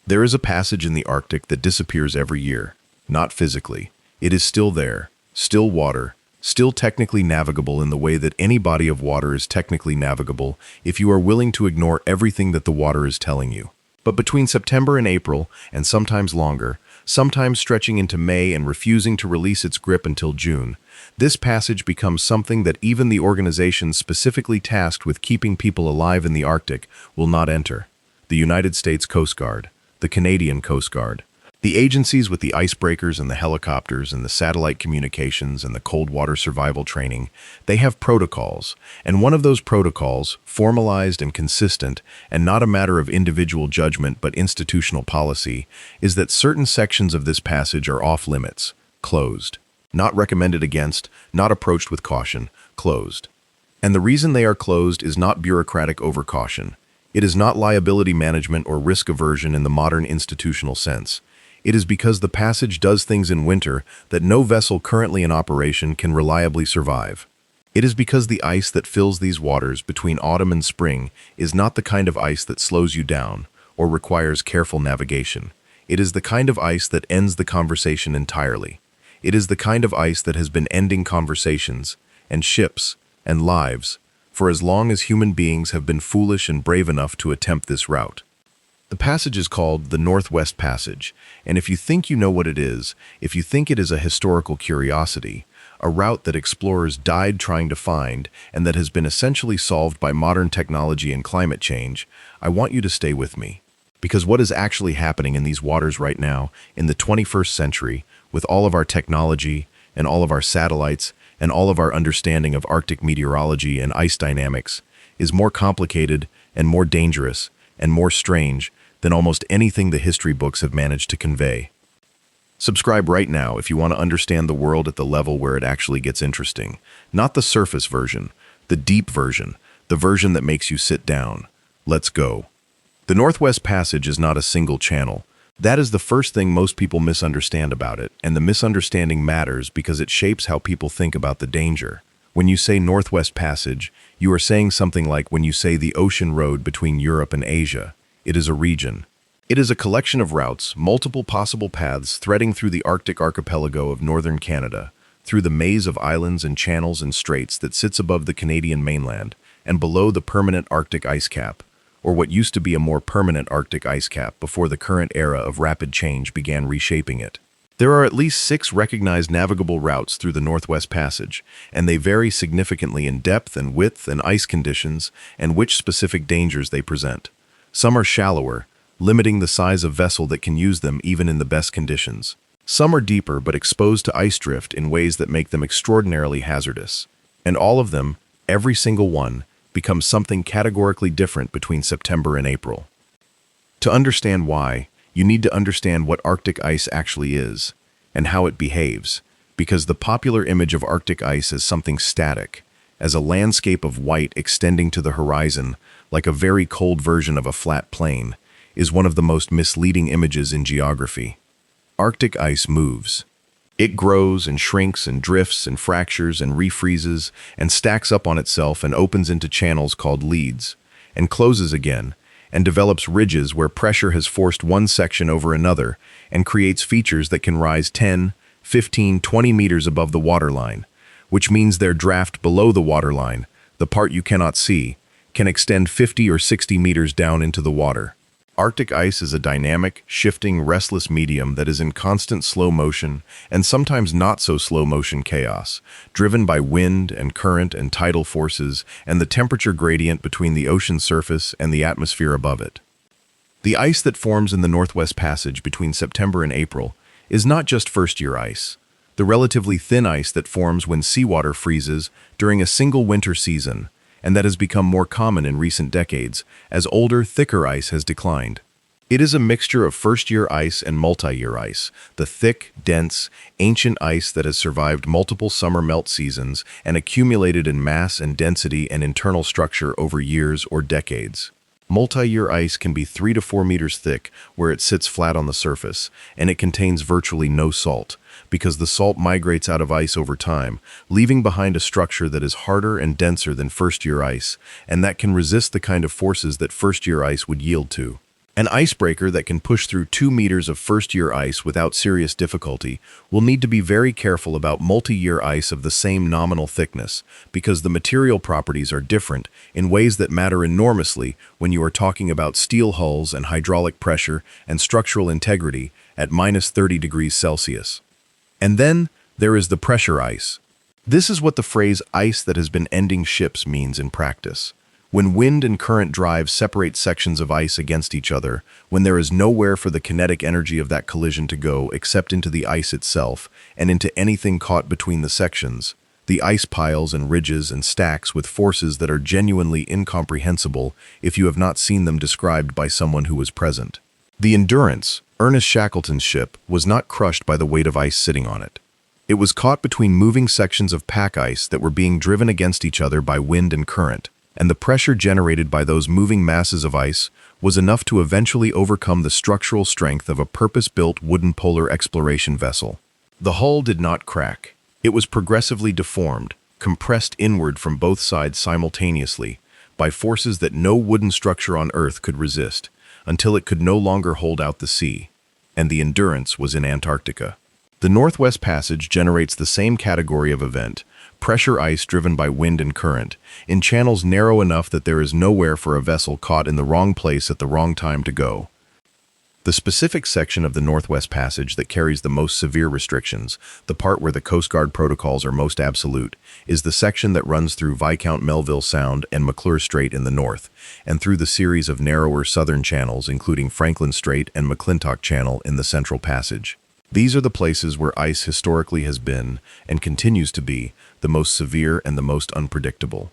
There is a passage in the Arctic that disappears every year. Not physically. It is still there, still water, still technically navigable in the way that any body of water is technically navigable if you are willing to ignore everything that the water is telling you. But between September and April, and sometimes longer, sometimes stretching into May and refusing to release its grip until June, this passage becomes something that even the organizations specifically tasked with keeping people alive in the Arctic will not enter. The United States Coast Guard, the Canadian Coast Guard, the agencies with the icebreakers and the helicopters and the satellite communications and the cold water survival training, they have protocols, and one of those protocols, formalized and consistent, and not a matter of individual judgment but institutional policy, is that certain sections of this passage are off limits, closed. Not recommended against, not approached with caution, closed. And the reason they are closed is not bureaucratic overcaution. It is not liability management or risk aversion in the modern institutional sense. It is because the passage does things in winter that no vessel currently in operation can reliably survive. It is because the ice that fills these waters between autumn and spring is not the kind of ice that slows you down or requires careful navigation. It is the kind of ice that ends the conversation entirely. It is the kind of ice that has been ending conversations and ships and lives for as long as human beings have been foolish and brave enough to attempt this route. The passage is called the Northwest Passage, and if you think you know what it is, if you think it is a historical curiosity, a route that explorers died trying to find and that has been essentially solved by modern technology and climate change, I want you to stay with me. Because what is actually happening in these waters right now, in the 21st century, with all of our technology and all of our satellites and all of our understanding of Arctic meteorology and ice dynamics, is more complicated and more dangerous and more strange than almost anything the history books have managed to convey. Subscribe right now if you want to understand the world at the level where it actually gets interesting. Not the surface version, the deep version, the version that makes you sit down. Let's go. The Northwest Passage is not a single channel. That is the first thing most people misunderstand about it, and the misunderstanding matters because it shapes how people think about the danger. When you say Northwest Passage, you are saying something like when you say the ocean road between Europe and Asia. It is a region. It is a collection of routes, multiple possible paths threading through the Arctic archipelago of northern Canada, through the maze of islands and channels and straits that sits above the Canadian mainland and below the permanent Arctic ice cap, or what used to be a more permanent Arctic ice cap before the current era of rapid change began reshaping it. There are at least 6 recognized navigable routes through the Northwest Passage, and they vary significantly in depth and width and ice conditions and which specific dangers they present. Some are shallower, limiting the size of vessel that can use them even in the best conditions. Some are deeper but exposed to ice drift in ways that make them extraordinarily hazardous. And all of them, every single one, becomes something categorically different between September and April. To understand why, you need to understand what Arctic ice actually is and how it behaves, because the popular image of Arctic ice as something static, as a landscape of white extending to the horizon like a very cold version of a flat plain, is one of the most misleading images in geography. Arctic ice moves. It grows and shrinks and drifts and fractures and refreezes and stacks up on itself and opens into channels called leads, and closes again, and develops ridges where pressure has forced one section over another and creates features that can rise 10, 15, 20 meters above the waterline, which means their draft below the waterline, the part you cannot see, can extend 50 or 60 meters down into the water. Arctic ice is a dynamic, shifting, restless medium that is in constant slow motion and sometimes not so slow motion chaos, driven by wind and current and tidal forces and the temperature gradient between the ocean surface and the atmosphere above it. The ice that forms in the Northwest Passage between September and April is not just first-year ice. The relatively thin ice that forms when seawater freezes during a single winter season, and that has become more common in recent decades as older, thicker ice has declined. It is a mixture of first-year ice and multi-year ice, the thick, dense, ancient ice that has survived multiple summer melt seasons and accumulated in mass and density and internal structure over years or decades. Multi-year ice can be 3 to 4 meters thick where it sits flat on the surface, and it contains virtually no salt, because the salt migrates out of ice over time, leaving behind a structure that is harder and denser than first-year ice, and that can resist the kind of forces that first-year ice would yield to. An icebreaker that can push through 2 meters of first-year ice without serious difficulty will need to be very careful about multi-year ice of the same nominal thickness, because the material properties are different in ways that matter enormously when you are talking about steel hulls and hydraulic pressure and structural integrity at minus 30 degrees Celsius. And then there is the pressure ice. This is what the phrase "ice that has been ending ships" means in practice. When wind and current drive separate sections of ice against each other, when there is nowhere for the kinetic energy of that collision to go except into the ice itself and into anything caught between the sections, the ice piles and ridges and stacks with forces that are genuinely incomprehensible if you have not seen them described by someone who was present. The Endurance, Ernest Shackleton's ship, was not crushed by the weight of ice sitting on it. It was caught between moving sections of pack ice that were being driven against each other by wind and current, and the pressure generated by those moving masses of ice was enough to eventually overcome the structural strength of a purpose-built wooden polar exploration vessel. The hull did not crack. It was progressively deformed, compressed inward from both sides simultaneously by forces that no wooden structure on Earth could resist, until it could no longer hold out the sea, and the Endurance was in Antarctica. The Northwest Passage generates the same category of event, pressure ice driven by wind and current, in channels narrow enough that there is nowhere for a vessel caught in the wrong place at the wrong time to go. The specific section of the Northwest Passage that carries the most severe restrictions, the part where the Coast Guard protocols are most absolute, is the section that runs through Viscount Melville Sound and McClure Strait in the north, and through the series of narrower southern channels including Franklin Strait and McClintock Channel in the Central Passage. These are the places where ice historically has been, and continues to be, the most severe and the most unpredictable.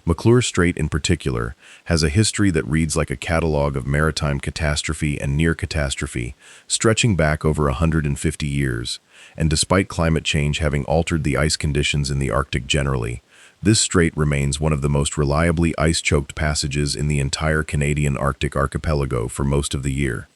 McClure Strait in particular has a history that reads like a catalog of maritime catastrophe and near catastrophe, stretching back over 150 years, and despite climate change having altered the ice conditions in the Arctic generally, this strait remains one of the most reliably ice-choked passages in the entire Canadian Arctic archipelago for most of the year.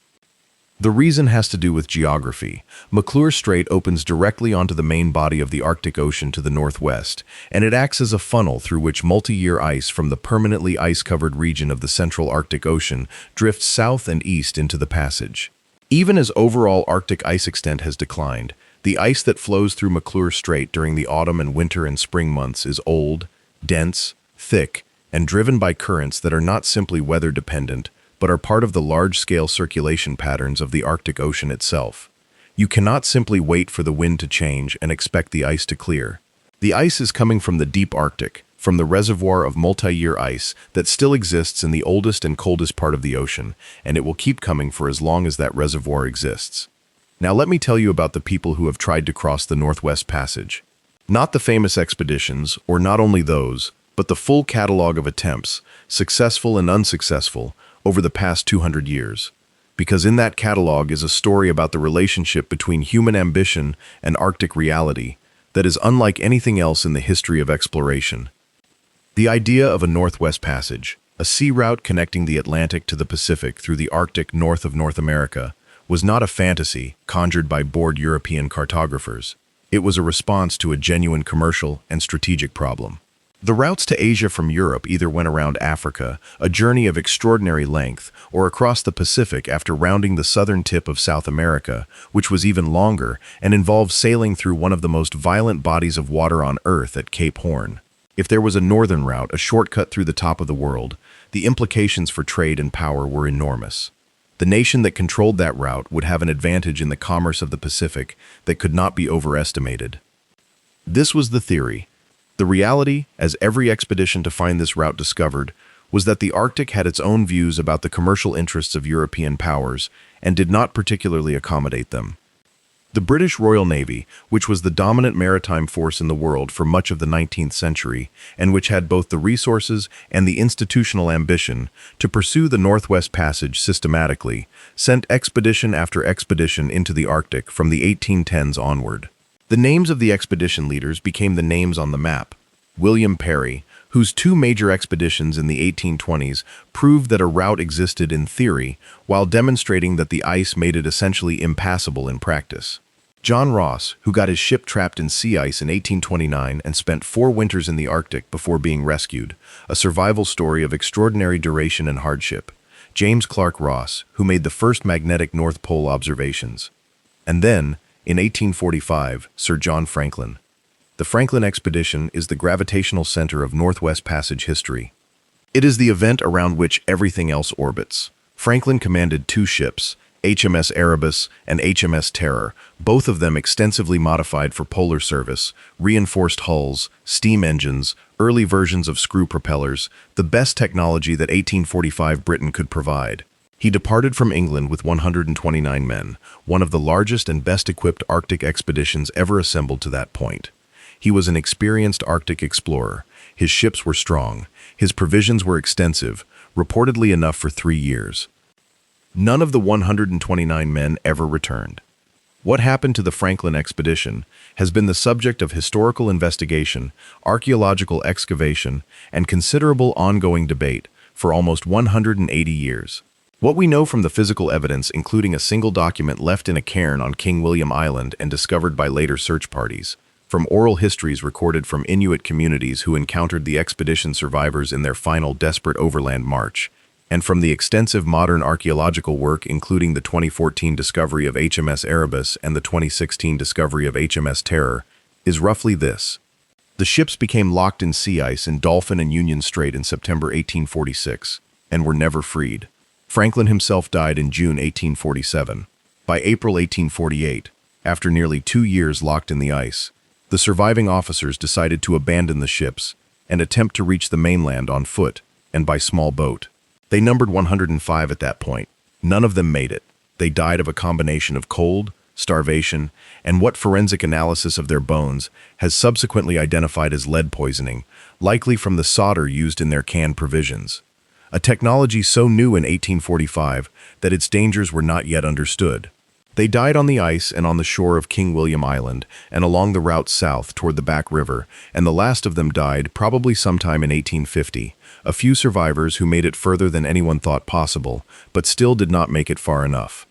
The reason has to do with geography. McClure Strait opens directly onto the main body of the Arctic Ocean to the northwest, and it acts as a funnel through which multi-year ice from the permanently ice-covered region of the central Arctic Ocean drifts south and east into the passage. Even as overall Arctic ice extent has declined, the ice that flows through McClure Strait during the autumn and winter and spring months is old, dense, thick, and driven by currents that are not simply weather-dependent, but are part of the large-scale circulation patterns of the Arctic Ocean itself. You cannot simply wait for the wind to change and expect the ice to clear. The ice is coming from the deep Arctic, from the reservoir of multi-year ice that still exists in the oldest and coldest part of the ocean, and it will keep coming for as long as that reservoir exists. Now let me tell you about the people who have tried to cross the Northwest Passage. Not the famous expeditions, or not only those, but the full catalog of attempts, successful and unsuccessful, over the past 200 years. Because in that catalog is a story about the relationship between human ambition and Arctic reality that is unlike anything else in the history of exploration. The idea of a Northwest Passage, a sea route connecting the Atlantic to the Pacific through the Arctic north of North America, was not a fantasy conjured by bored European cartographers. It was a response to a genuine commercial and strategic problem. The routes to Asia from Europe either went around Africa, a journey of extraordinary length, or across the Pacific after rounding the southern tip of South America, which was even longer and involved sailing through one of the most violent bodies of water on Earth at Cape Horn. If there was a northern route, a shortcut through the top of the world, the implications for trade and power were enormous. The nation that controlled that route would have an advantage in the commerce of the Pacific that could not be overestimated. This was the theory. The reality, as every expedition to find this route discovered, was that the Arctic had its own views about the commercial interests of European powers and did not particularly accommodate them. The British Royal Navy, which was the dominant maritime force in the world for much of the 19th century, and which had both the resources and the institutional ambition to pursue the Northwest Passage systematically, sent expedition after expedition into the Arctic from the 1810s onward. The names of the expedition leaders became the names on the map. William Parry, whose two major expeditions in the 1820s proved that a route existed in theory while demonstrating that the ice made it essentially impassable in practice. John Ross, who got his ship trapped in sea ice in 1829 and spent 4 winters in the Arctic before being rescued, a survival story of extraordinary duration and hardship. James Clark Ross, who made the first magnetic North Pole observations. And then, in 1845, Sir John Franklin. The Franklin expedition is the gravitational center of Northwest Passage history. It is the event around which everything else orbits. Franklin commanded two ships, HMS Erebus and HMS Terror, both of them extensively modified for polar service, reinforced hulls, steam engines, early versions of screw propellers, the best technology that 1845 Britain could provide. He departed from England with 129 men, one of the largest and best-equipped Arctic expeditions ever assembled to that point. He was an experienced Arctic explorer. His ships were strong. His provisions were extensive, reportedly enough for 3 years. None of the 129 men ever returned. What happened to the Franklin expedition has been the subject of historical investigation, archaeological excavation, and considerable ongoing debate for almost 180 years. What we know from the physical evidence, including a single document left in a cairn on King William Island and discovered by later search parties, from oral histories recorded from Inuit communities who encountered the expedition survivors in their final desperate overland march, and from the extensive modern archaeological work including the 2014 discovery of HMS Erebus and the 2016 discovery of HMS Terror, is roughly this. The ships became locked in sea ice in Dolphin and Union Strait in September 1846, and were never freed. Franklin himself died in June 1847. By April 1848, after nearly 2 years locked in the ice, the surviving officers decided to abandon the ships and attempt to reach the mainland on foot and by small boat. They numbered 105 at that point. None of them made it. They died of a combination of cold, starvation, and what forensic analysis of their bones has subsequently identified as lead poisoning, likely from the solder used in their canned provisions. A technology so new in 1845 that its dangers were not yet understood. They died on the ice and on the shore of King William Island and along the route south toward the Back River, and the last of them died probably sometime in 1850. A few survivors who made it further than anyone thought possible, but still did not make it far enough.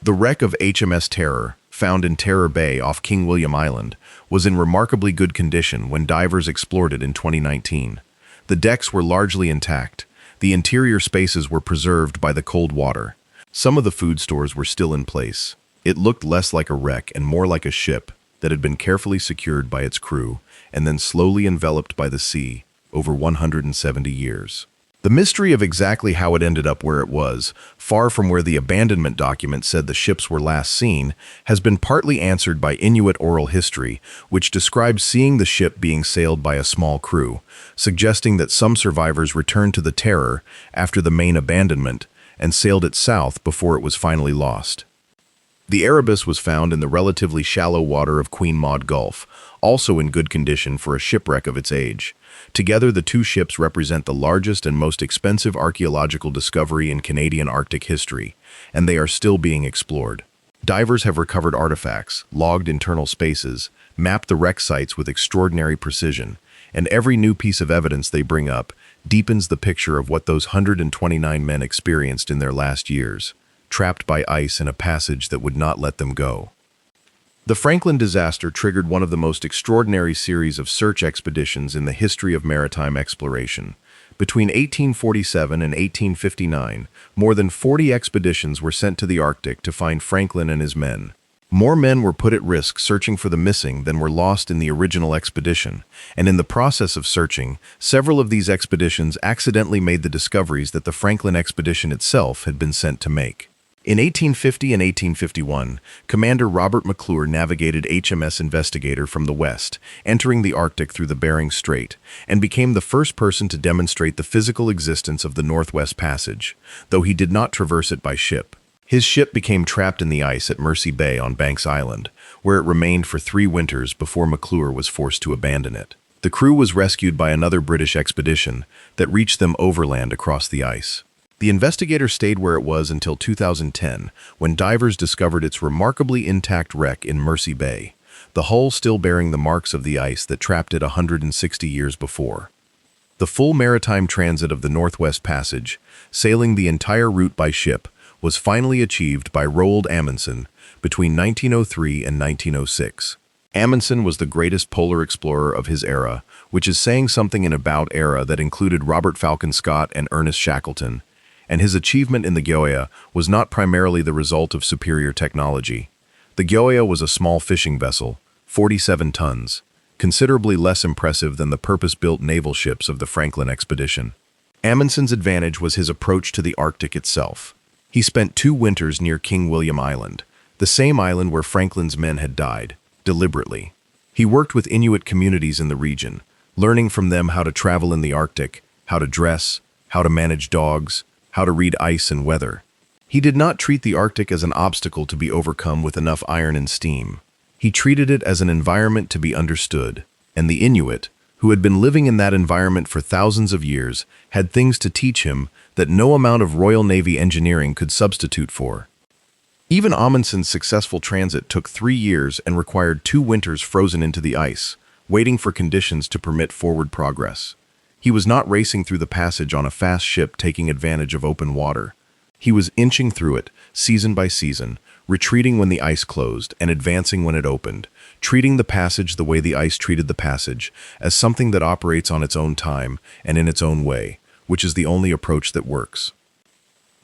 The wreck of HMS Terror, found in Terror Bay off King William Island, was in remarkably good condition when divers explored it in 2019. The decks were largely intact. The interior spaces were preserved by the cold water. Some of the food stores were still in place. It looked less like a wreck and more like a ship that had been carefully secured by its crew and then slowly enveloped by the sea over 170 years. The mystery of exactly how it ended up where it was, far from where the abandonment document said the ships were last seen, has been partly answered by Inuit oral history, which describes seeing the ship being sailed by a small crew, suggesting that some survivors returned to the Terror after the main abandonment and sailed it south before it was finally lost. The Erebus was found in the relatively shallow water of Queen Maud Gulf, also in good condition for a shipwreck of its age. Together, the two ships represent the largest and most expensive archaeological discovery in Canadian Arctic history, and they are still being explored. Divers have recovered artifacts, logged internal spaces, mapped the wreck sites with extraordinary precision, and every new piece of evidence they bring up deepens the picture of what those 129 men experienced in their last years, trapped by ice in a passage that would not let them go. The Franklin disaster triggered one of the most extraordinary series of search expeditions in the history of maritime exploration. Between 1847 and 1859, more than 40 expeditions were sent to the Arctic to find Franklin and his men. More men were put at risk searching for the missing than were lost in the original expedition, and in the process of searching, several of these expeditions accidentally made the discoveries that the Franklin expedition itself had been sent to make. In 1850 and 1851, Commander Robert McClure navigated HMS Investigator from the west, entering the Arctic through the Bering Strait, and became the first person to demonstrate the physical existence of the Northwest Passage, though he did not traverse it by ship. His ship became trapped in the ice at Mercy Bay on Banks Island, where it remained for 3 winters before McClure was forced to abandon it. The crew was rescued by another British expedition that reached them overland across the ice. The Investigator stayed where it was until 2010, when divers discovered its remarkably intact wreck in Mercy Bay, the hull still bearing the marks of the ice that trapped it 160 years before. The full maritime transit of the Northwest Passage, sailing the entire route by ship, was finally achieved by Roald Amundsen between 1903 and 1906. Amundsen was the greatest polar explorer of his era, which is saying something in about era that included Robert Falcon Scott and Ernest Shackleton, and his achievement in the Gyoya was not primarily the result of superior technology. The Gyoya was a small fishing vessel, 47 tons, considerably less impressive than the purpose-built naval ships of the Franklin expedition. Amundsen's advantage was his approach to the Arctic itself. He spent 2 winters near King William Island, the same island where Franklin's men had died, deliberately. He worked with Inuit communities in the region, learning from them how to travel in the Arctic, how to dress, how to manage dogs, how to read ice and weather. He did not treat the Arctic as an obstacle to be overcome with enough iron and steam. He treated it as an environment to be understood, and the Inuit, who had been living in that environment for thousands of years, had things to teach him that no amount of Royal Navy engineering could substitute for. Even Amundsen's successful transit took 3 years and required 2 winters frozen into the ice, waiting for conditions to permit forward progress. He was not racing through the passage on a fast ship taking advantage of open water. He was inching through it, season by season, retreating when the ice closed and advancing when it opened, treating the passage the way the ice treated the passage, as something that operates on its own time and in its own way, which is the only approach that works.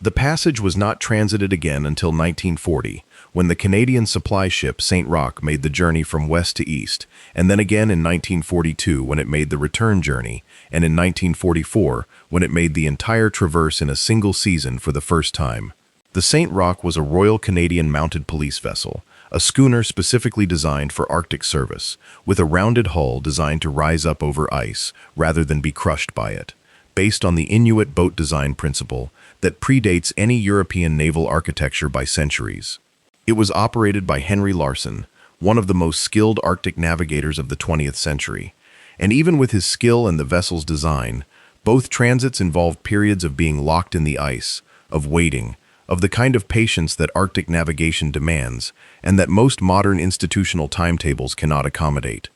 The passage was not transited again until 1940, when the Canadian supply ship St. Roch made the journey from west to east, and then again in 1942 when it made the return journey, and in 1944 when it made the entire traverse in a single season for the first time. The St. Roch was a Royal Canadian Mounted Police vessel, a schooner specifically designed for Arctic service, with a rounded hull designed to rise up over ice rather than be crushed by it, based on the Inuit boat design principle that predates any European naval architecture by centuries. It was operated by Henry Larsen, one of the most skilled Arctic navigators of the 20th century, and even with his skill and the vessel's design, both transits involved periods of being locked in the ice, of waiting, of the kind of patience that Arctic navigation demands, and that most modern institutional timetables cannot accommodate.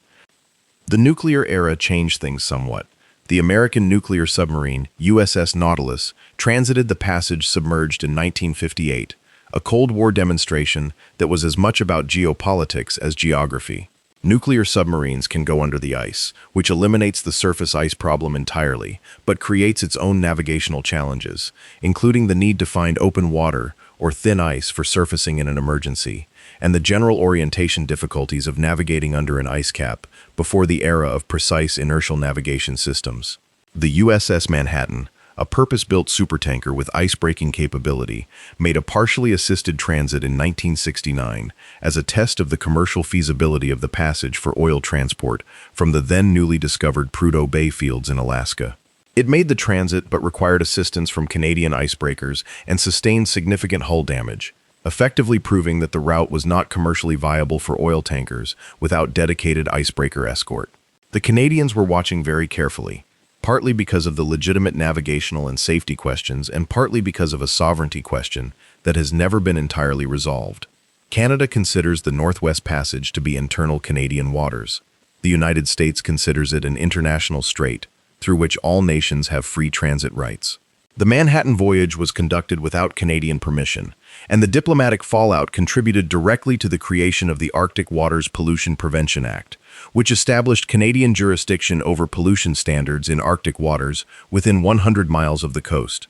The nuclear era changed things somewhat. The American nuclear submarine, USS Nautilus, transited the passage submerged in 1958, a Cold War demonstration that was as much about geopolitics as geography. Nuclear submarines can go under the ice, which eliminates the surface ice problem entirely, but creates its own navigational challenges, including the need to find open water or thin ice for surfacing in an emergency, and the general orientation difficulties of navigating under an ice cap before the era of precise inertial navigation systems. The USS Manhattan, a purpose-built supertanker with ice-breaking capability, made a partially assisted transit in 1969 as a test of the commercial feasibility of the passage for oil transport from the then newly discovered Prudhoe Bay fields in Alaska. It made the transit but required assistance from Canadian icebreakers and sustained significant hull damage, effectively proving that the route was not commercially viable for oil tankers without dedicated icebreaker escort. The Canadians were watching very carefully, partly because of the legitimate navigational and safety questions and partly because of a sovereignty question that has never been entirely resolved. Canada considers the Northwest Passage to be internal Canadian waters. The United States considers it an international strait, through which all nations have free transit rights. The Manhattan voyage was conducted without Canadian permission, and the diplomatic fallout contributed directly to the creation of the Arctic Waters Pollution Prevention Act, which established Canadian jurisdiction over pollution standards in Arctic waters within 100 miles of the coast.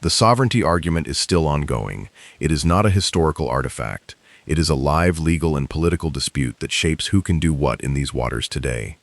The sovereignty argument is still ongoing. It is not a historical artifact. It is a live legal and political dispute that shapes who can do what in these waters today.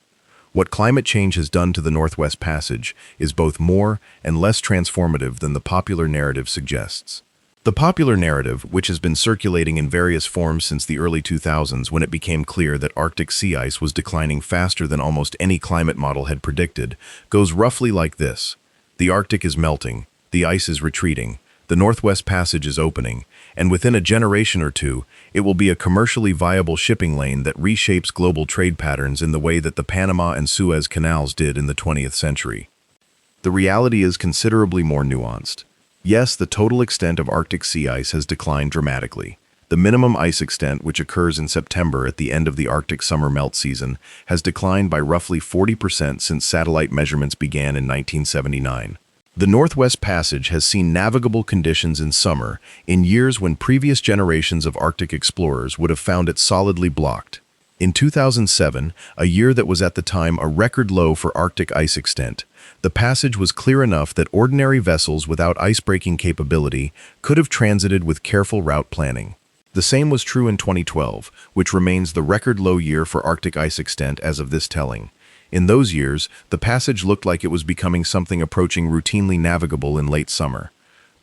What climate change has done to the Northwest Passage is both more and less transformative than the popular narrative suggests. The popular narrative, which has been circulating in various forms since the early 2000s when it became clear that Arctic sea ice was declining faster than almost any climate model had predicted, goes roughly like this. The Arctic is melting, the ice is retreating, the Northwest Passage is opening, and within a generation or two, it will be a commercially viable shipping lane that reshapes global trade patterns in the way that the Panama and Suez Canals did in the 20th century. The reality is considerably more nuanced. Yes, the total extent of Arctic sea ice has declined dramatically. The minimum ice extent, which occurs in September at the end of the Arctic summer melt season, has declined by roughly 40% since satellite measurements began in 1979. The Northwest Passage has seen navigable conditions in summer in years when previous generations of Arctic explorers would have found it solidly blocked. In 2007, a year that was at the time a record low for Arctic ice extent, the passage was clear enough that ordinary vessels without icebreaking capability could have transited with careful route planning. The same was true in 2012, which remains the record low year for Arctic ice extent as of this telling. In those years, the passage looked like it was becoming something approaching routinely navigable in late summer.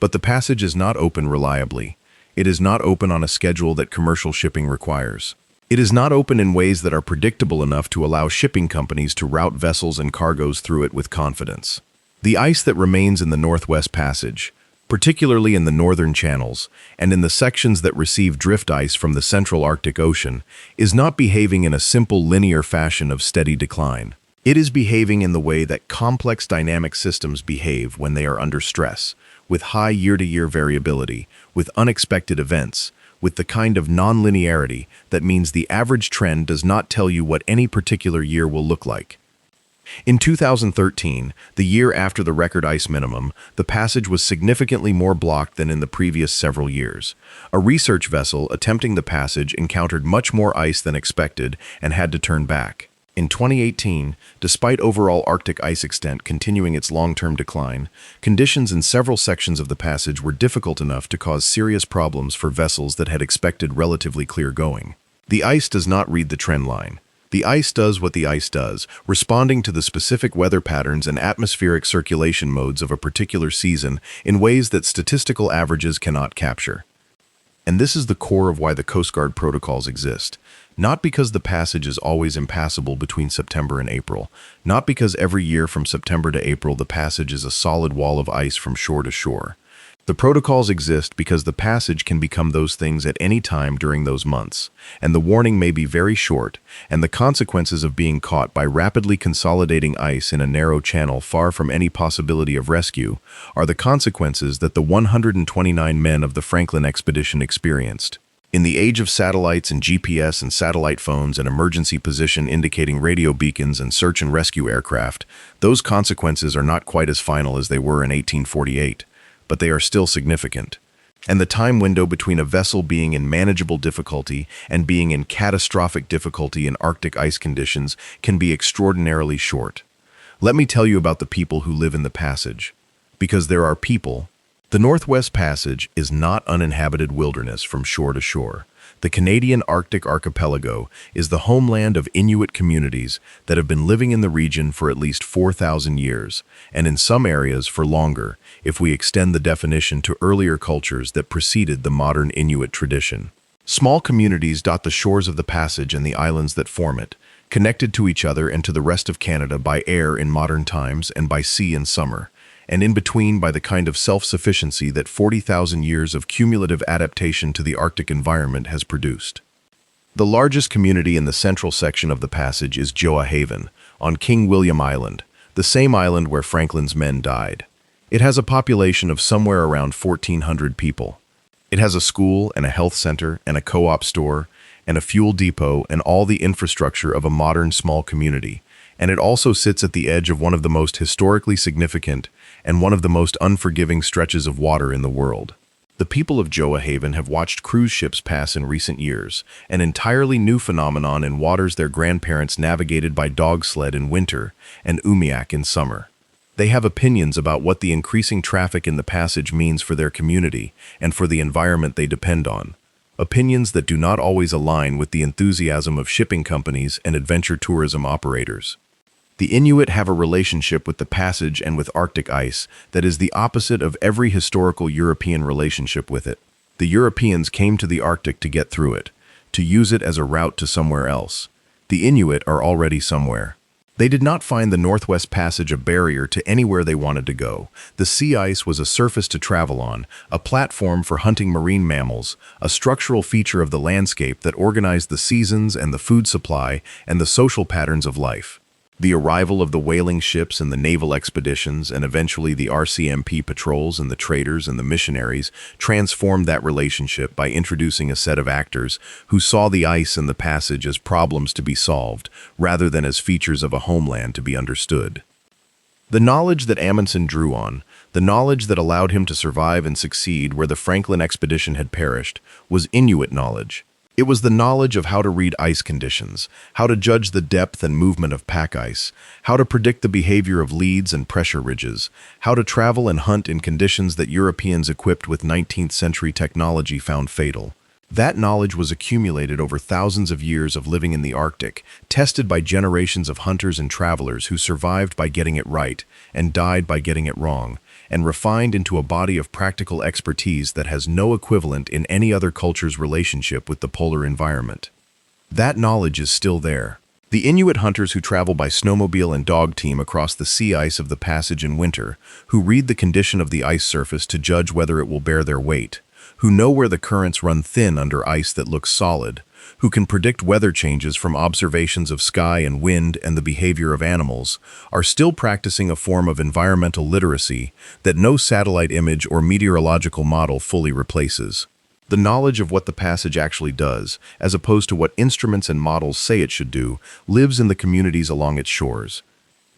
But the passage is not open reliably. It is not open on a schedule that commercial shipping requires. It is not open in ways that are predictable enough to allow shipping companies to route vessels and cargoes through it with confidence. The ice that remains in the Northwest Passage, particularly in the northern channels and in the sections that receive drift ice from the central Arctic Ocean, is not behaving in a simple linear fashion of steady decline. It is behaving in the way that complex dynamic systems behave when they are under stress, with high year-to-year variability, with unexpected events, with the kind of non-linearity that means the average trend does not tell you what any particular year will look like. In 2013, the year after the record ice minimum, the passage was significantly more blocked than in the previous several years. A research vessel attempting the passage encountered much more ice than expected and had to turn back. In 2018, despite overall Arctic ice extent continuing its long-term decline, conditions in several sections of the passage were difficult enough to cause serious problems for vessels that had expected relatively clear going. The ice does not read the trend line. The ice does what the ice does, responding to the specific weather patterns and atmospheric circulation modes of a particular season in ways that statistical averages cannot capture. And this is the core of why the Coast Guard protocols exist. Not because the passage is always impassable between September and April, not because every year from September to April the passage is a solid wall of ice from shore to shore. The protocols exist because the passage can become those things at any time during those months, and the warning may be very short, and the consequences of being caught by rapidly consolidating ice in a narrow channel far from any possibility of rescue are the consequences that the 129 men of the Franklin expedition experienced. In the age of satellites and GPS and satellite phones and emergency position indicating radio beacons and search and rescue aircraft, those consequences are not quite as final as they were in 1848, but they are still significant. And the time window between a vessel being in manageable difficulty and being in catastrophic difficulty in Arctic ice conditions can be extraordinarily short. Let me tell you about the people who live in the passage. Because there are people. The Northwest Passage is not uninhabited wilderness from shore to shore. The Canadian Arctic archipelago is the homeland of Inuit communities that have been living in the region for at least 4,000 years, and in some areas for longer, if we extend the definition to earlier cultures that preceded the modern Inuit tradition. Small communities dot the shores of the passage and the islands that form it, connected to each other and to the rest of Canada by air in modern times and by sea in summer, and in between by the kind of self-sufficiency that 40,000 years of cumulative adaptation to the Arctic environment has produced. The largest community in the central section of the passage is Joa Haven, on King William Island, the same island where Franklin's men died. It has a population of somewhere around 1,400 people. It has a school and a health center and a co-op store and a fuel depot and all the infrastructure of a modern small community, and it also sits at the edge of one of the most historically significant and one of the most unforgiving stretches of water in the world. The people of Joa Haven have watched cruise ships pass in recent years, an entirely new phenomenon in waters their grandparents navigated by dog sled in winter and umiak in summer. They have opinions about what the increasing traffic in the passage means for their community and for the environment they depend on. Opinions that do not always align with the enthusiasm of shipping companies and adventure tourism operators. The Inuit have a relationship with the passage and with Arctic ice that is the opposite of every historical European relationship with it. The Europeans came to the Arctic to get through it, to use it as a route to somewhere else. The Inuit are already somewhere. They did not find the Northwest Passage a barrier to anywhere they wanted to go. The sea ice was a surface to travel on, a platform for hunting marine mammals, a structural feature of the landscape that organized the seasons and the food supply and the social patterns of life. The arrival of the whaling ships and the naval expeditions and eventually the RCMP patrols and the traders and the missionaries transformed that relationship by introducing a set of actors who saw the ice and the passage as problems to be solved rather than as features of a homeland to be understood. The knowledge that Amundsen drew on, the knowledge that allowed him to survive and succeed where the Franklin expedition had perished, was Inuit knowledge. It was the knowledge of how to read ice conditions, how to judge the depth and movement of pack ice, how to predict the behavior of leads and pressure ridges, how to travel and hunt in conditions that Europeans equipped with 19th century technology found fatal. That knowledge was accumulated over thousands of years of living in the Arctic, tested by generations of hunters and travelers who survived by getting it right and died by getting it wrong, and refined into a body of practical expertise that has no equivalent in any other culture's relationship with the polar environment. That knowledge is still there. The Inuit hunters who travel by snowmobile and dog team across the sea ice of the passage in winter, who read the condition of the ice surface to judge whether it will bear their weight, who know where the currents run thin under ice that looks solid, who can predict weather changes from observations of sky and wind and the behavior of animals, are still practicing a form of environmental literacy that no satellite image or meteorological model fully replaces. The knowledge of what the passage actually does, as opposed to what instruments and models say it should do, lives in the communities along its shores.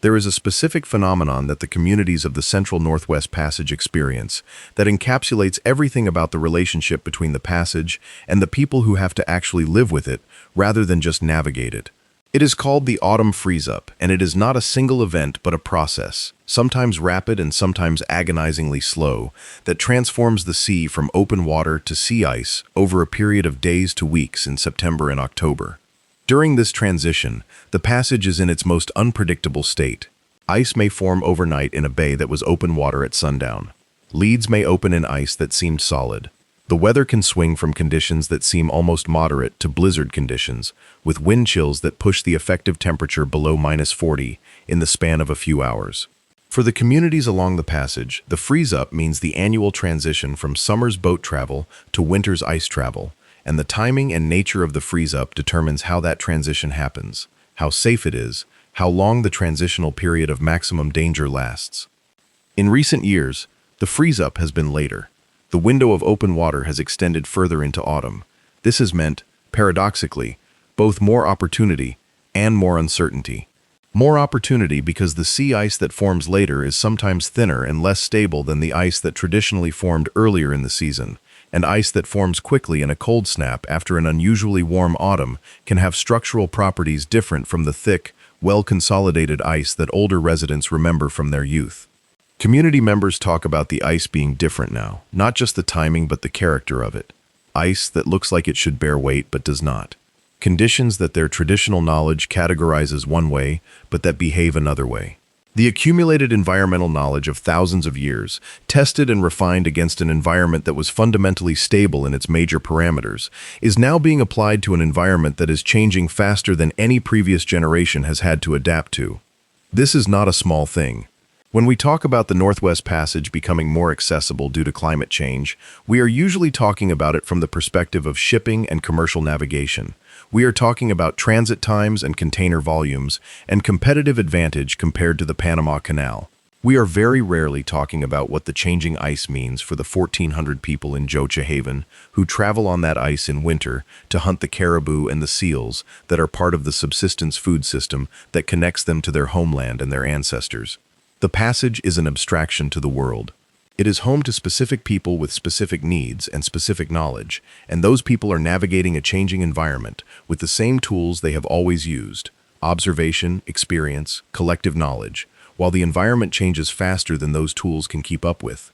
There is a specific phenomenon that the communities of the Central Northwest Passage experience that encapsulates everything about the relationship between the passage and the people who have to actually live with it rather than just navigate it. It is called the autumn freeze-up, and it is not a single event but a process, sometimes rapid and sometimes agonizingly slow, that transforms the sea from open water to sea ice over a period of days to weeks in September and October. During this transition, the passage is in its most unpredictable state. Ice may form overnight in a bay that was open water at sundown. Leads may open in ice that seemed solid. The weather can swing from conditions that seem almost moderate to blizzard conditions, with wind chills that push the effective temperature below -40 in the span of a few hours. For the communities along the passage, the freeze-up means the annual transition from summer's boat travel to winter's ice travel, and the timing and nature of the freeze-up determines how that transition happens, how safe it is, how long the transitional period of maximum danger lasts. In recent years, the freeze-up has been later. The window of open water has extended further into autumn. This has meant, paradoxically, both more opportunity and more uncertainty. More opportunity because the sea ice that forms later is sometimes thinner and less stable than the ice that traditionally formed earlier in the season, and ice that forms quickly in a cold snap after an unusually warm autumn can have structural properties different from the thick, well-consolidated ice that older residents remember from their youth. Community members talk about the ice being different now, not just the timing but the character of it. Ice that looks like it should bear weight but does not. Conditions that their traditional knowledge categorizes one way but that behave another way. The accumulated environmental knowledge of thousands of years, tested and refined against an environment that was fundamentally stable in its major parameters, is now being applied to an environment that is changing faster than any previous generation has had to adapt to. This is not a small thing. When we talk about the Northwest Passage becoming more accessible due to climate change, we are usually talking about it from the perspective of shipping and commercial navigation. We are talking about transit times and container volumes and competitive advantage compared to the Panama Canal. We are very rarely talking about what the changing ice means for the 1,400 people in Jocha Haven who travel on that ice in winter to hunt the caribou and the seals that are part of the subsistence food system that connects them to their homeland and their ancestors. The passage is an abstraction to the world. It is home to specific people with specific needs and specific knowledge, and those people are navigating a changing environment with the same tools they have always used: observation, experience, collective knowledge, while the environment changes faster than those tools can keep up with.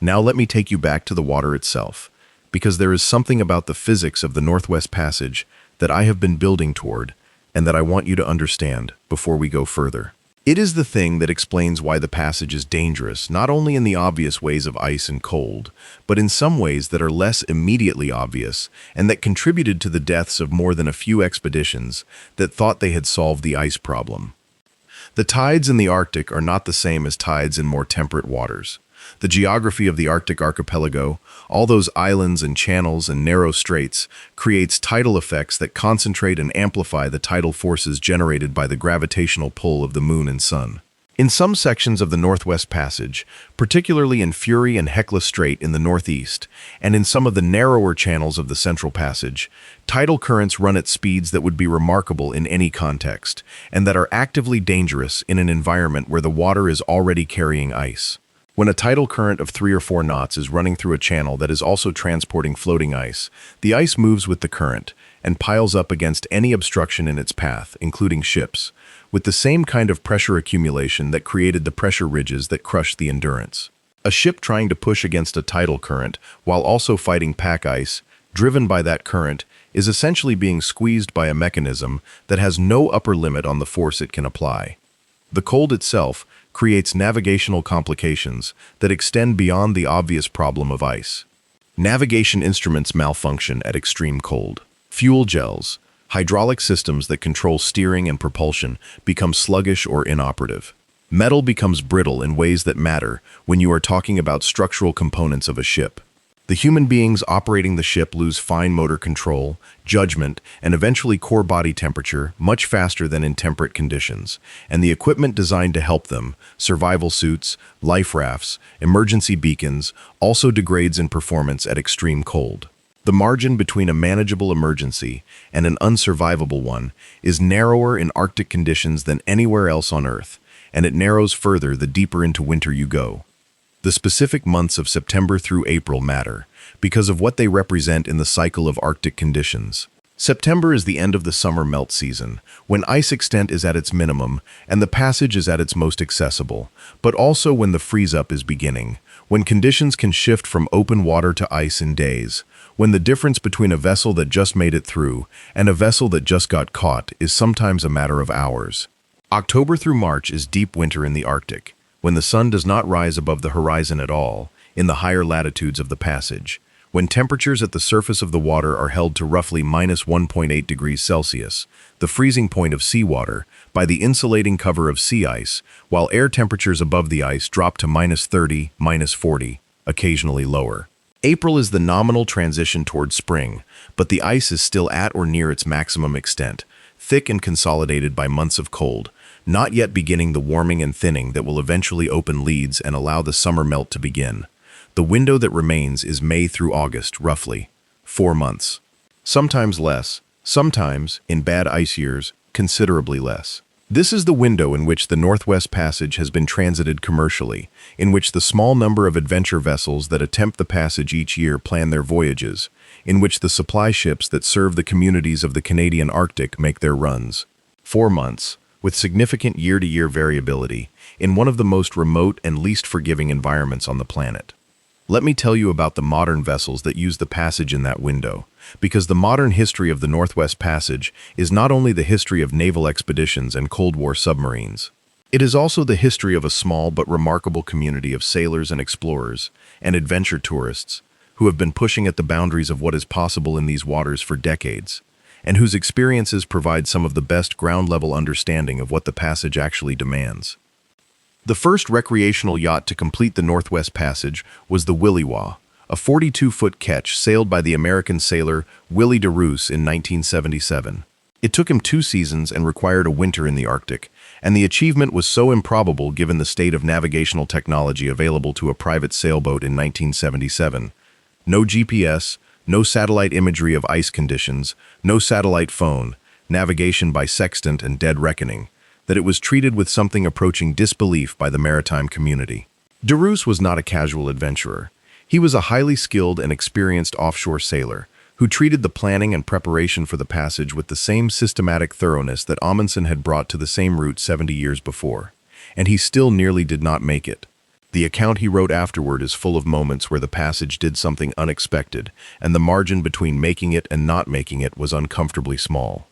Now let me take you back to the water itself, because there is something about the physics of the Northwest Passage that I have been building toward and that I want you to understand before we go further. It is the thing that explains why the passage is dangerous, not only in the obvious ways of ice and cold, but in some ways that are less immediately obvious and that contributed to the deaths of more than a few expeditions that thought they had solved the ice problem. The tides in the Arctic are not the same as tides in more temperate waters. The geography of the Arctic archipelago, all those islands and channels and narrow straits, creates tidal effects that concentrate and amplify the tidal forces generated by the gravitational pull of the moon and sun. In some sections of the Northwest Passage, particularly in Fury and Hecla Strait in the northeast, and in some of the narrower channels of the Central Passage, tidal currents run at speeds that would be remarkable in any context, and that are actively dangerous in an environment where the water is already carrying ice. When a tidal current of 3 or 4 knots is running through a channel that is also transporting floating ice, the ice moves with the current and piles up against any obstruction in its path, including ships, with the same kind of pressure accumulation that created the pressure ridges that crushed the Endurance. A ship trying to push against a tidal current while also fighting pack ice, driven by that current, is essentially being squeezed by a mechanism that has no upper limit on the force it can apply. The cold itself creates navigational complications that extend beyond the obvious problem of ice. Navigation instruments malfunction at extreme cold. Fuel gels, hydraulic systems that control steering and propulsion, become sluggish or inoperative. Metal becomes brittle in ways that matter when you are talking about structural components of a ship. The human beings operating the ship lose fine motor control, judgment, and eventually core body temperature much faster than in temperate conditions, and the equipment designed to help them, survival suits, life rafts, emergency beacons, also degrades in performance at extreme cold. The margin between a manageable emergency and an unsurvivable one is narrower in Arctic conditions than anywhere else on Earth, and it narrows further the deeper into winter you go. The specific months of September through April matter because of what they represent in the cycle of Arctic conditions. September is the end of the summer melt season, when ice extent is at its minimum and the passage is at its most accessible, but also when the freeze-up is beginning, when conditions can shift from open water to ice in days, when the difference between a vessel that just made it through and a vessel that just got caught is sometimes a matter of hours. October through March is deep winter in the Arctic, when the sun does not rise above the horizon at all, in the higher latitudes of the passage, when temperatures at the surface of the water are held to roughly minus 1.8 degrees Celsius, the freezing point of seawater, by the insulating cover of sea ice, while air temperatures above the ice drop to minus 30, minus 40, occasionally lower. April is the nominal transition towards spring, but the ice is still at or near its maximum extent, thick and consolidated by months of cold, not yet beginning the warming and thinning that will eventually open leads and allow the summer melt to begin. The window that remains is May through August, roughly 4 months. Sometimes less, sometimes, in bad ice years, considerably less. This is the window in which the Northwest Passage has been transited commercially, in which the small number of adventure vessels that attempt the passage each year plan their voyages, in which the supply ships that serve the communities of the Canadian Arctic make their runs. 4 months, with significant year-to-year variability, in one of the most remote and least forgiving environments on the planet. Let me tell you about the modern vessels that use the passage in that window, because the modern history of the Northwest Passage is not only the history of naval expeditions and Cold War submarines. It is also the history of a small but remarkable community of sailors and explorers and adventure tourists who have been pushing at the boundaries of what is possible in these waters for decades, and whose experiences provide some of the best ground-level understanding of what the passage actually demands. The first recreational yacht to complete the Northwest Passage was the Williwaw, a 42-foot ketch sailed by the American sailor Willie DeRoos in 1977. It took him 2 seasons and required a winter in the Arctic, and the achievement was so improbable given the state of navigational technology available to a private sailboat in 1977. No GPS, no satellite imagery of ice conditions, no satellite phone, navigation by sextant and dead reckoning, that it was treated with something approaching disbelief by the maritime community. DeRoos was not a casual adventurer. He was a highly skilled and experienced offshore sailor who treated the planning and preparation for the passage with the same systematic thoroughness that Amundsen had brought to the same route 70 years before. And he still nearly did not make it. The account he wrote afterward is full of moments where the passage did something unexpected, and the margin between making it and not making it was uncomfortably small.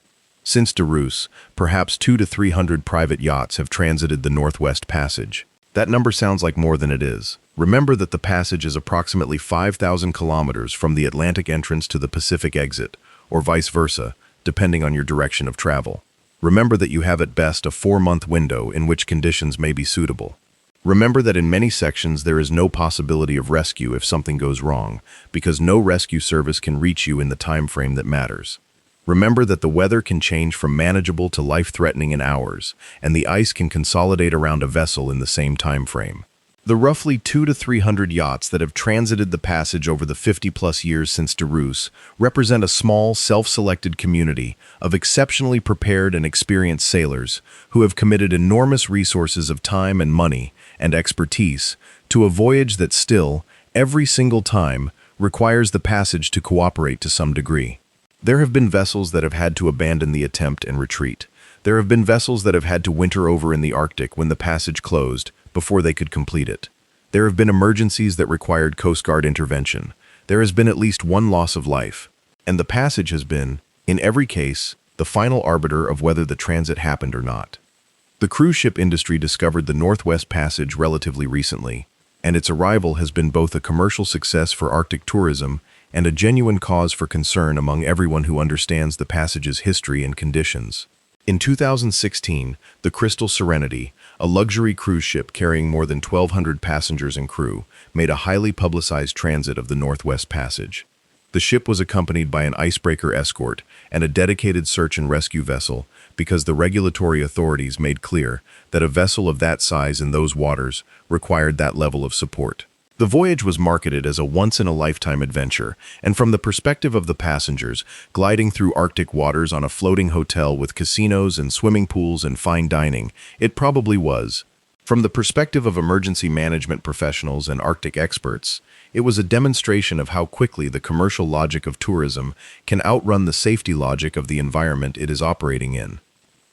Since DeRoos, perhaps 200 to 300 private yachts have transited the Northwest Passage. That number sounds like more than it is. Remember that the passage is approximately 5,000 kilometers from the Atlantic entrance to the Pacific exit, or vice versa, depending on your direction of travel. Remember that you have at best a 4-month window in which conditions may be suitable. Remember that in many sections there is no possibility of rescue if something goes wrong, because no rescue service can reach you in the time frame that matters. Remember that the weather can change from manageable to life-threatening in hours, and the ice can consolidate around a vessel in the same time frame. The roughly 200 to 300 yachts that have transited the passage over the 50-plus years since DeRoos represent a small, self-selected community of exceptionally prepared and experienced sailors who have committed enormous resources of time and money and expertise to a voyage that still, every single time, requires the passage to cooperate to some degree. There have been vessels that have had to abandon the attempt and retreat. There have been vessels that have had to winter over in the Arctic when the passage closed before they could complete it. There have been emergencies that required Coast Guard intervention. There has been at least one loss of life. And the passage has been, in every case, the final arbiter of whether the transit happened or not. The cruise ship industry discovered the Northwest Passage relatively recently, and its arrival has been both a commercial success for Arctic tourism and a genuine cause for concern among everyone who understands the passage's history and conditions. In 2016, the Crystal Serenity, a luxury cruise ship carrying more than 1,200 passengers and crew, made a highly publicized transit of the Northwest Passage. The ship was accompanied by an icebreaker escort and a dedicated search and rescue vessel because the regulatory authorities made clear that a vessel of that size in those waters required that level of support. The voyage was marketed as a once-in-a-lifetime adventure, and from the perspective of the passengers, gliding through Arctic waters on a floating hotel with casinos and swimming pools and fine dining, it probably was. From the perspective of emergency management professionals and Arctic experts, it was a demonstration of how quickly the commercial logic of tourism can outrun the safety logic of the environment it is operating in.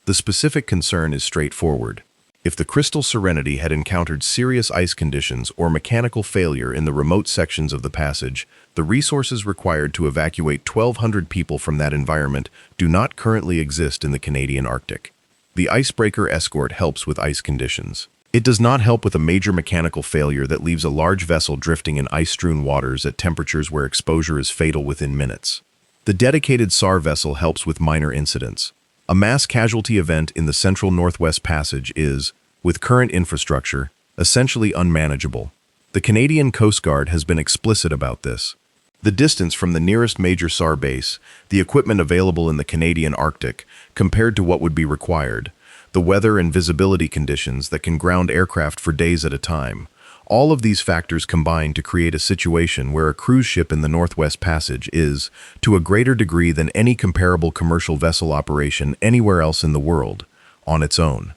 The specific concern is straightforward. If the Crystal Serenity had encountered serious ice conditions or mechanical failure in the remote sections of the passage, the resources required to evacuate 1,200 people from that environment do not currently exist in the Canadian Arctic. The icebreaker escort helps with ice conditions. It does not help with a major mechanical failure that leaves a large vessel drifting in ice-strewn waters at temperatures where exposure is fatal within minutes. The dedicated SAR vessel helps with minor incidents. A mass casualty event in the Central Northwest Passage is, with current infrastructure, essentially unmanageable. The Canadian Coast Guard has been explicit about this. The distance from the nearest major SAR base, the equipment available in the Canadian Arctic, compared to what would be required, the weather and visibility conditions that can ground aircraft for days at a time, all of these factors combine to create a situation where a cruise ship in the Northwest Passage is, to a greater degree than any comparable commercial vessel operation anywhere else in the world, on its own.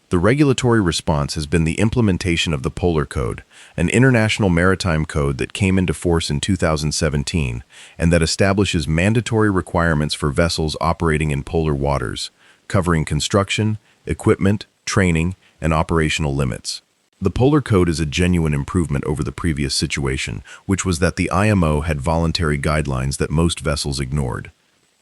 The regulatory response has been the implementation of the Polar Code, an international maritime code that came into force in 2017 and that establishes mandatory requirements for vessels operating in polar waters, covering construction, equipment, training, and operational limits. The Polar Code is a genuine improvement over the previous situation, which was that the IMO had voluntary guidelines that most vessels ignored.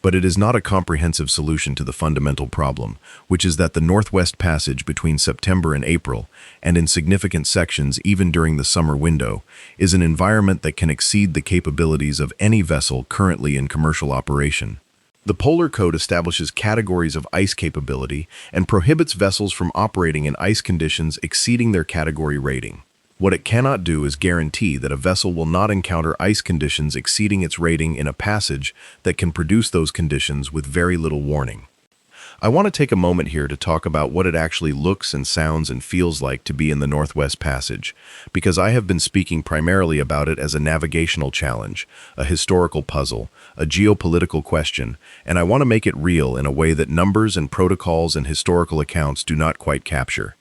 But it is not a comprehensive solution to the fundamental problem, which is that the Northwest Passage between September and April, and in significant sections even during the summer window, is an environment that can exceed the capabilities of any vessel currently in commercial operation. The Polar Code establishes categories of ice capability and prohibits vessels from operating in ice conditions exceeding their category rating. What it cannot do is guarantee that a vessel will not encounter ice conditions exceeding its rating in a passage that can produce those conditions with very little warning. I want to take a moment here to talk about what it actually looks and sounds and feels like to be in the Northwest Passage, because I have been speaking primarily about it as a navigational challenge, a historical puzzle, a geopolitical question, and I want to make it real in a way that numbers and protocols and historical accounts do not quite capture.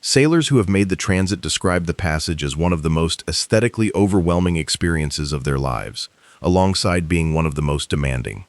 Sailors who have made the transit describe the passage as one of the most aesthetically overwhelming experiences of their lives, alongside being one of the most demanding.